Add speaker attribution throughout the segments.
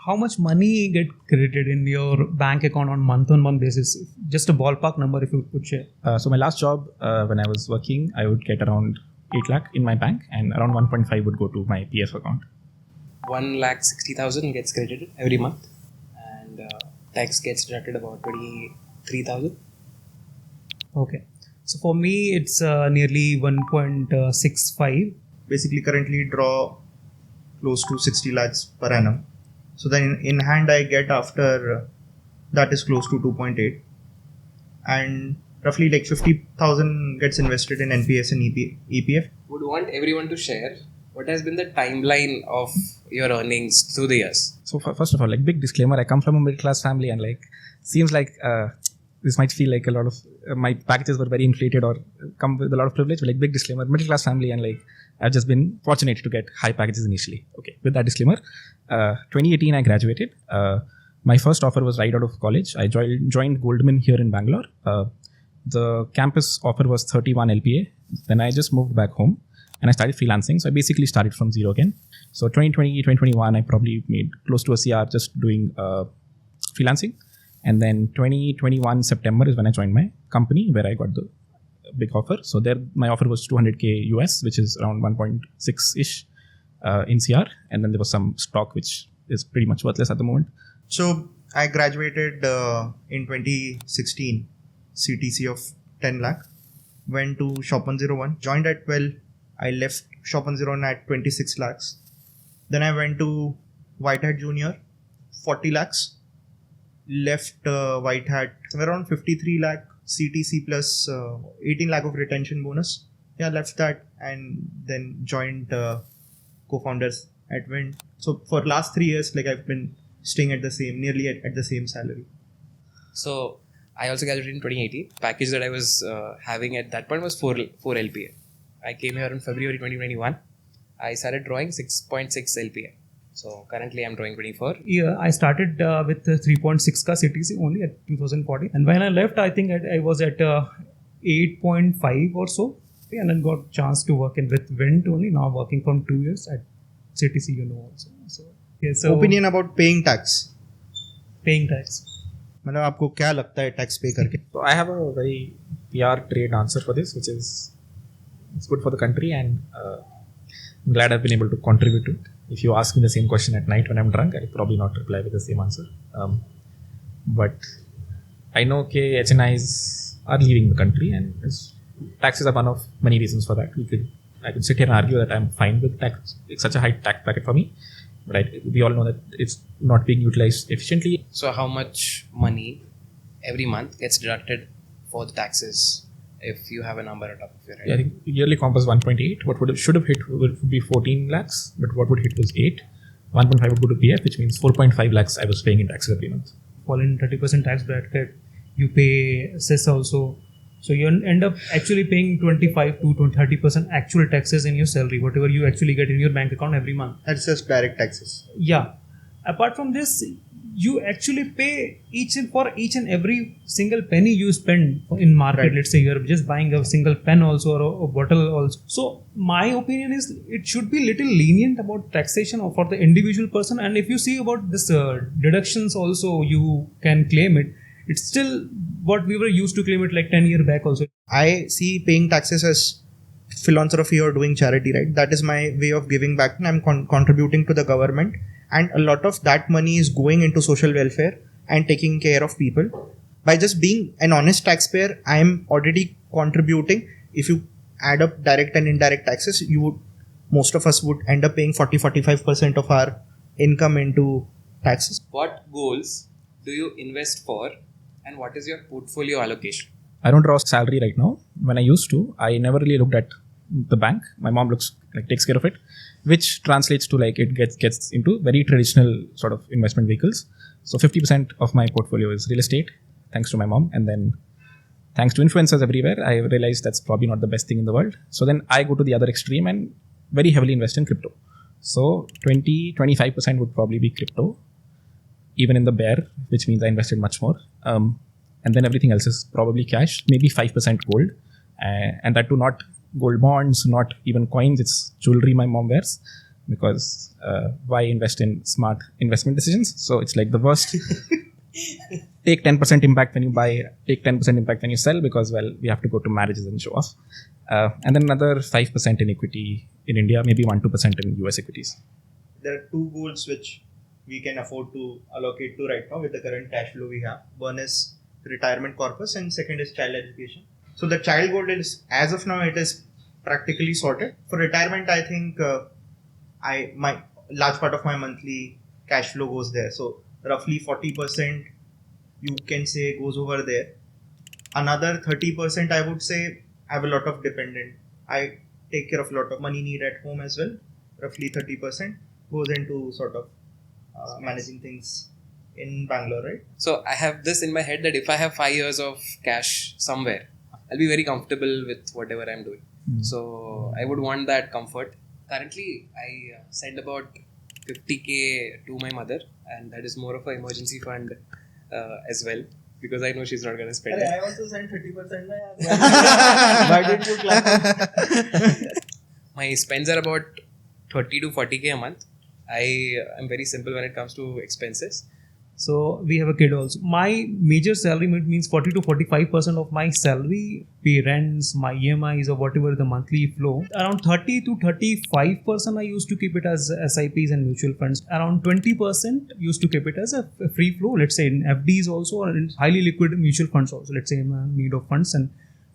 Speaker 1: how much money get credited in your bank account on month-on-month basis? Just a ballpark number if you could share.
Speaker 2: So my last job, when I was working, I would get around 8 lakh in my bank, and around 1.5 would go to my PF account.
Speaker 3: 1,60,000 gets credited every month, and tax gets deducted about 23,000.
Speaker 1: Okay. So for me, it's nearly 1.65.
Speaker 4: Basically, currently draw close to 60 lakhs per annum. So then in hand I get after that is close to 2.8, and roughly like 50,000 gets invested in NPS and EPF.
Speaker 3: Would want everyone to share what has been the timeline of your earnings through the years.
Speaker 2: So first of all, like big disclaimer, I come from a middle class family, and like seems like this might feel like a lot of my packages were very inflated or come with a lot of privilege. But like big disclaimer, middle class family, and like I've just been fortunate to get high packages initially. Okay, with that disclaimer, 2018 I graduated. My first offer was right out of college. I joined Goldman here in Bangalore. The campus offer was 31 LPA. Then I just moved back home and I started freelancing. So I basically started from zero again. So 2020, 2021, I probably made close to a CR just doing freelancing. And then 2021 September is when I joined my company where I got the big offer. So there my offer was 200K US, which is around 1.6-ish in CR. And then there was some stock which is pretty much worthless at the moment.
Speaker 4: So I graduated in 2016, CTC of 10 lakh, went to Shop 101, joined at 12, I left Shop 101 at 26 lakhs. Then I went to White Hat Junior, 40 lakhs, left White Hat somewhere around 53 lakh CTC plus 18 lakh of retention bonus. Yeah, left that and then joined co-founders at Wind. So for last 3 years, like I've been staying at the same, nearly at the same salary.
Speaker 3: So I also graduated in 2018. Package that I was having at that point was 4 LPA. I came here in February 2021. I started drawing 6.6 LPA. So currently I'm drawing 24.
Speaker 1: Yeah, I started with 3.6 ka CTC only at 2014. And when I left, I think I was at 8.5 or so. And then got chance to work in with Wind only. Now working from 2 years at CTC, also. So, yeah, so
Speaker 4: opinion about paying tax.
Speaker 1: Paying tax.
Speaker 4: मतलब आपको क्या लगता है tax पे करके?
Speaker 2: So I have a very PR trade answer for this, which is it's good for the country, and I'm glad I've been able to contribute to it. If you ask me the same question at night when I'm drunk, I'll probably not reply with the same answer. But I know HNIs are leaving the country, and taxes are one of many reasons for that. I could sit here and argue that I'm fine with tax. It's such a high tax bracket for me. But we all know that it's not being utilized efficiently.
Speaker 3: So how much money every month gets deducted for the taxes if you have a number on top of your head?
Speaker 2: Yeah, I think yearly comp was 1.8. What should have hit would be 14 lakhs, but what would hit was 8. 1.5 would go to PF, which means 4.5 lakhs I was paying in taxes every month.
Speaker 1: Fall in 30% tax bracket, you pay cess also. So you end up actually paying 25 to 30% actual taxes in your salary, whatever you actually get in your bank account every month.
Speaker 4: That's just direct taxes.
Speaker 1: Yeah. Apart from this, you actually pay each and every single penny you spend in market. Right. Let's say you're just buying a single pen also or a bottle also. So my opinion is it should be little lenient about taxation or for the individual person. And if you see about this deductions also, you can claim it. It's still what we were used to claim it like 10 years back also.
Speaker 4: I see paying taxes as philanthropy or doing charity, right? That is my way of giving back, and I'm contributing to the government. And a lot of that money is going into social welfare and taking care of people. By just being an honest taxpayer, I am already contributing. If you add up direct and indirect taxes, most of us would end up paying 40-45% of our income into taxes.
Speaker 3: What goals do you invest for, and what is your portfolio allocation?
Speaker 2: I don't draw salary right now. When I used to, I never really looked at the bank. My mom takes care of it, which translates to it gets into very traditional sort of investment vehicles. So 50% of my portfolio is real estate, thanks to my mom, and then thanks to influencers everywhere, I realized that's probably not the best thing in the world. So then I go to the other extreme and very heavily invest in crypto. So 20-25% would probably be crypto, even in the bear, which means I invested much more. And then everything else is probably cash, maybe 5% gold. And that too not gold bonds, not even coins, it's jewelry my mom wears. because why invest in smart investment decisions? So it's like the worst. Take 10% impact when you buy, take 10% impact when you sell, because, well, we have to go to marriages and show off. And then another 5% in equity in India, maybe 1-2% in US equities.
Speaker 4: There are two goals which we can afford to allocate to right now with the current cash flow we have. One is retirement corpus and second is child education. So the child goal is, as of now, it is practically sorted. For retirement, I think my large part of my monthly cash flow goes there. So roughly 40% you can say goes over there. Another 30% I would say I have a lot of dependent. I take care of a lot of money need at home as well. Roughly 30% goes into sort of managing things in Bangalore, right?
Speaker 3: So I have this in my head that if I have 5 years of cash somewhere, I'll be very comfortable with whatever I'm doing. So I would want that comfort. Currently, I send about 50K to my mother, and that is more of an emergency fund as well, because I know she's not going to spend it.
Speaker 4: I also send 30%. Why didn't you clap?
Speaker 3: My spends are about 30 to 40K a month. I am very simple when it comes to expenses.
Speaker 1: So we have a kid also. My major salary means 40 to 45% of my salary, pay rents, my EMIs or whatever the monthly flow. Around 30 to 35% I used to keep it as SIPs and mutual funds. Around 20% used to keep it as a free flow, let's say in FDs also, or in highly liquid mutual funds also. Let's say I'm in need of funds and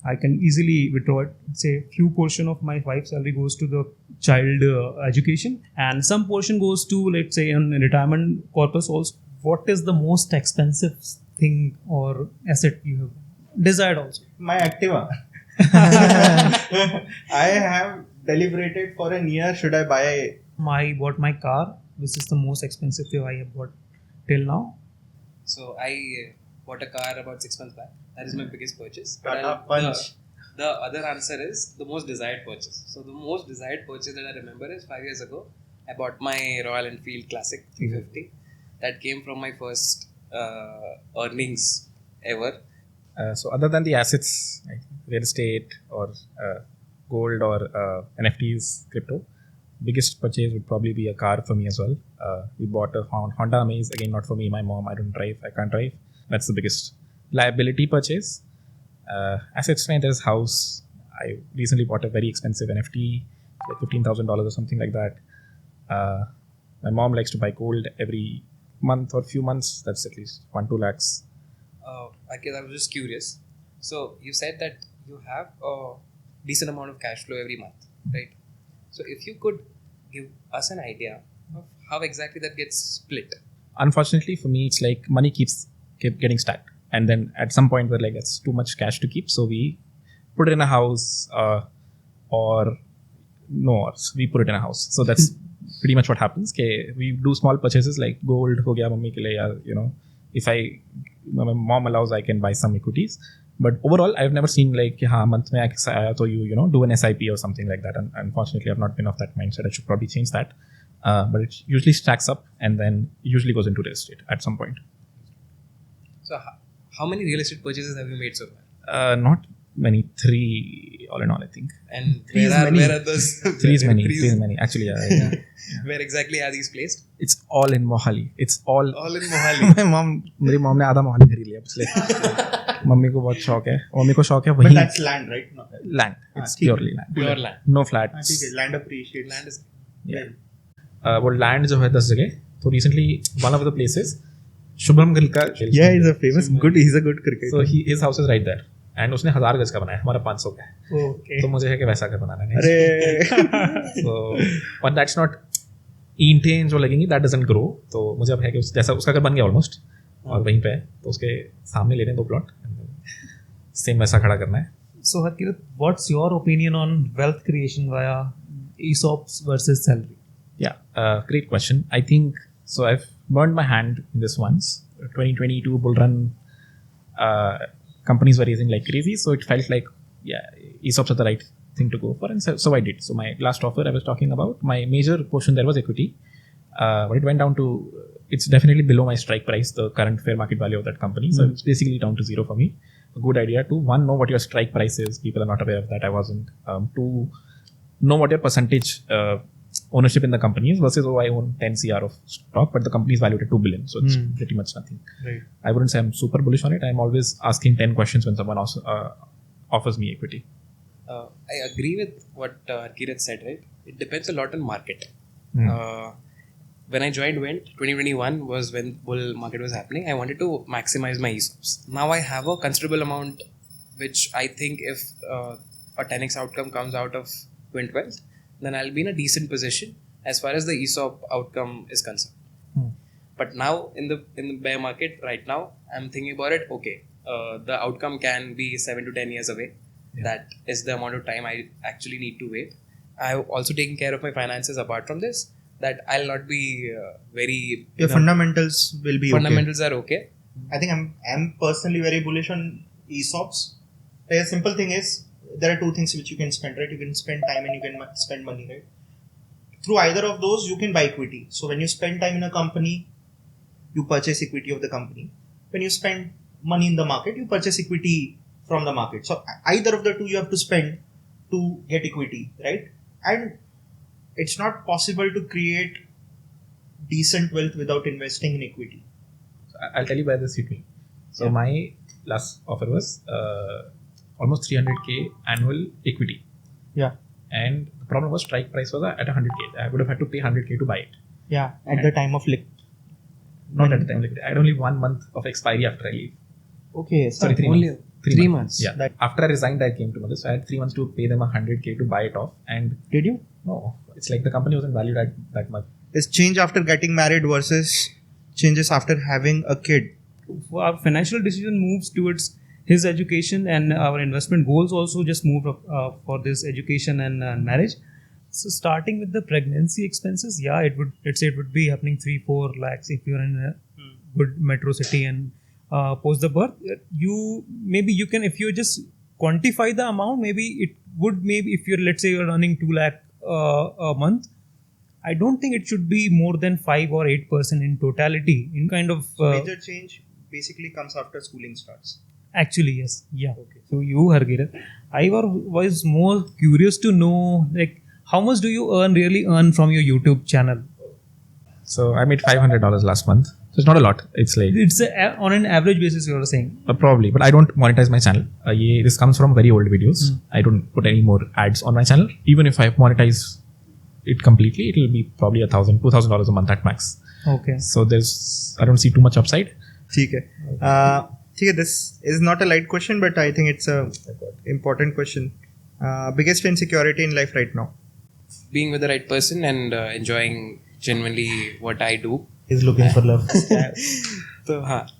Speaker 1: I can easily withdraw it. Say few portion of my wife's salary goes to the child education, and some portion goes to, let's say, in retirement corpus also. What is the most expensive thing or asset you have desired also?
Speaker 4: My Activa. I have deliberated for a year, should I buy?
Speaker 1: I bought my car. This is the most expensive thing I have bought till now.
Speaker 3: So I bought a car about 6 months back. That is my biggest purchase. But
Speaker 4: Tata Punch.
Speaker 3: the other answer is the most desired purchase. So the most desired purchase that I remember is 5 years ago. I bought my Royal Enfield Classic 350. That came from my first earnings ever.
Speaker 2: So other than the assets, like real estate or gold or NFTs, crypto, biggest purchase would probably be a car for me as well. We bought a Honda Amaze, again not for me, my mom, I don't drive, I can't drive. That's the biggest liability purchase. Assets, there's house. I recently bought a very expensive NFT, like $15,000 or something like that. My mom likes to buy gold every month or few months. That's at least 1-2 lakhs.
Speaker 3: Okay, I was just curious. So you said that you have a decent amount of cash flow every month, right? So if you could give us an idea of how exactly that gets split.
Speaker 2: Unfortunately for me, it's like money keeps getting stacked, and then at some point we're like, it's too much cash to keep, so we put it in a house, or we put it in a house. So that's pretty much what happens. Okay, we do small purchases like gold ho gaya mummy ke liye, you know, if my mom allows, I can buy some equities. But overall, I've never seen like, month mein aaya to you know, do an SIP or something like that. And unfortunately, I've not been of that mindset. I should probably change that. But it usually stacks up and then usually goes into real estate at some point.
Speaker 3: So how many real estate purchases have you made so far?
Speaker 2: Not many, 3 all in all, I think.
Speaker 3: And where are those?
Speaker 2: 3 is many. Actually, yeah.
Speaker 3: Where exactly are these placed?
Speaker 2: It's all in Mohali. It's all
Speaker 3: in Mohali.
Speaker 2: मेरी mom ने आधा मोहाली खरीद लिया पिछले. Mummy को बहुत शौक है. मम्मी को शौक है
Speaker 4: But
Speaker 2: वही.
Speaker 4: that's land, right? No.
Speaker 2: Land. It's purely land.
Speaker 3: Pure land.
Speaker 2: No flats.
Speaker 4: ठीक है, land appreciates.
Speaker 3: Land is
Speaker 2: Yeah. वो land जो है 10 जगह. तो recently one of the places, Shubham Gill का.
Speaker 4: Yeah, he's a famous good. He's a good cricketer.
Speaker 2: So his house is right there. And उसने 1000 गज का बनाया. हमारा 500 का है.
Speaker 1: Okay.
Speaker 2: तो मुझे है कि वैसा घर बनाना है.
Speaker 4: अरे.
Speaker 2: So, but that's not ईंटें जो लगेंगी that doesn't grow. तो मुझे अब है कि जैसा उसका घर बन गया ऑलमोस्ट और वहीं पे है, तो उसके सामने लेने 2 प्लॉट, सेम वैसा खड़ा करना है.
Speaker 1: So Harkirat, what's your opinion on wealth creation via ESOPs versus salary?
Speaker 2: Yeah, great question. I think so. I've burned my hand in this once. 2022 bull run, companies were raising like crazy, so it felt like ESOPs are the right thing to go for, and so I did. So my last offer I was talking about, my major portion there was equity, but it went down to, it's definitely below my strike price, the current fair market value of that company. So it's basically down to 0 for me. A good idea to, 1, know what your strike price is. People are not aware of that. I wasn't. 2, know what your percentage ownership in the companies versus I own 10 CR of stock, but the company is valued at 2 billion. So it's pretty much nothing.
Speaker 1: Right.
Speaker 2: I wouldn't say I'm super bullish on it. I'm always asking 10 questions when someone offers me equity.
Speaker 3: I agree with what Kirat said, right? It depends a lot on market. When I joined Wind, 2021 was when bull market was happening. I wanted to maximize my ESOPs. Now I have a considerable amount, which I think if a 10x outcome comes out of Wind Wealth, then I'll be in a decent position as far as the ESOP outcome is concerned. But now in the bear market right now, I'm thinking about it. Okay, the outcome can be 7 to 10 years away. Yeah. That is the amount of time I actually need to wait. I've also taken care of my finances apart from this. That I'll not be very.
Speaker 4: Your fundamentals will be.
Speaker 3: Fundamentals are okay.
Speaker 4: I think I'm personally very bullish on ESOPs. Like a simple thing is there are two things which you can spend, right? You can spend time and you can spend money, right? Through either of those, you can buy equity. So when you spend time in a company, you purchase equity of the company. When you spend money in the market, you purchase equity from the market. So either of the two you have to spend to get equity, right? And it's not possible to create decent wealth without investing in equity.
Speaker 2: I'll tell you why this hit me. So my last offer was almost 300k annual equity.
Speaker 4: Yeah.
Speaker 2: And the problem was strike price was at 100k. I would have had to pay 100k to buy it.
Speaker 4: Yeah. At the time of
Speaker 2: not at the time. I had only 1 month of expiry after I leave.
Speaker 4: Okay.
Speaker 2: Sorry, 3
Speaker 3: only
Speaker 2: months.
Speaker 3: 3 months.
Speaker 2: Yeah. After I resigned, I came to know this. So I had 3 months to pay them 100k to buy it off. And
Speaker 4: did you?
Speaker 2: No. It's like the company wasn't valued at that much.
Speaker 4: It's change after getting married versus changes after having a kid.
Speaker 1: Our financial decision moves towards his education, and our investment goals also just moved up for this education and marriage. So starting with the pregnancy expenses, it would be happening 3-4 lakhs if you're in a good metro city, and post the birth, you can, if you just quantify the amount, maybe if you're, let's say you're earning 2 lakh a month, I don't think it should be more than 5 or 8% in totality in kind of
Speaker 4: major change basically comes after schooling starts.
Speaker 1: Actually, yes. Yeah. Okay. So you, Harkirat, I was more curious to know, like, how much do you really earn from your YouTube channel?
Speaker 2: So I made $500 last month. So it's not a lot. It's like
Speaker 1: on an average basis, you are saying.
Speaker 2: Probably, but I don't monetize my channel. This comes from very old videos. I don't put any more ads on my channel. Even if I monetize it completely, it will be probably $2,000 a month at max.
Speaker 1: Okay.
Speaker 2: So I don't see too much upside.
Speaker 4: Okay. This is not a light question, but I think it's a important question. Biggest insecurity in life right now?
Speaker 3: Being with the right person and enjoying genuinely what I do.
Speaker 4: He's looking for love.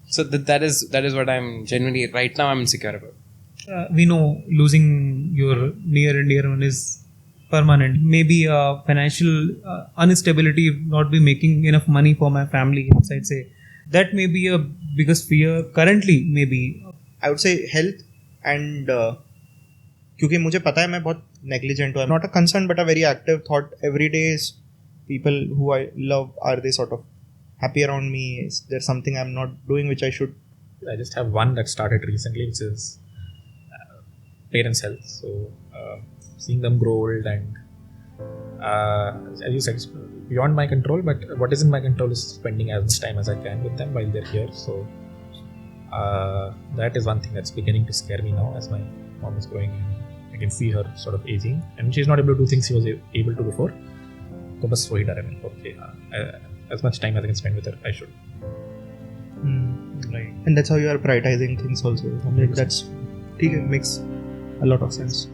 Speaker 3: So that is what I'm genuinely right now I'm insecure about.
Speaker 1: We know losing your near and dear one is permanent. Maybe financial instability, not be making enough money for my family. I'd say that may be a biggest fear currently. Maybe
Speaker 4: I would say health and क्योंकि मुझे पता है मैं बहुत negligent हूँ. I'm not a concern but a very active thought every day is people who I love, are they sort of happy around me? Is there something I'm not doing which I should?
Speaker 2: I just have one that started recently, which is parents' health. So seeing them grow old and as you said, it's beyond my control, but what is in my control is spending as much time as I can with them while they're here. So that is one thing that's beginning to scare me now as my mom is growing and I can see her sort of aging and she's not able to do things she was able to before. So बस वही डर है मेरे को कि as much time as I can spend with her, I should.
Speaker 4: Right. And that's how you are prioritizing things also. Like that's makes a lot of sense.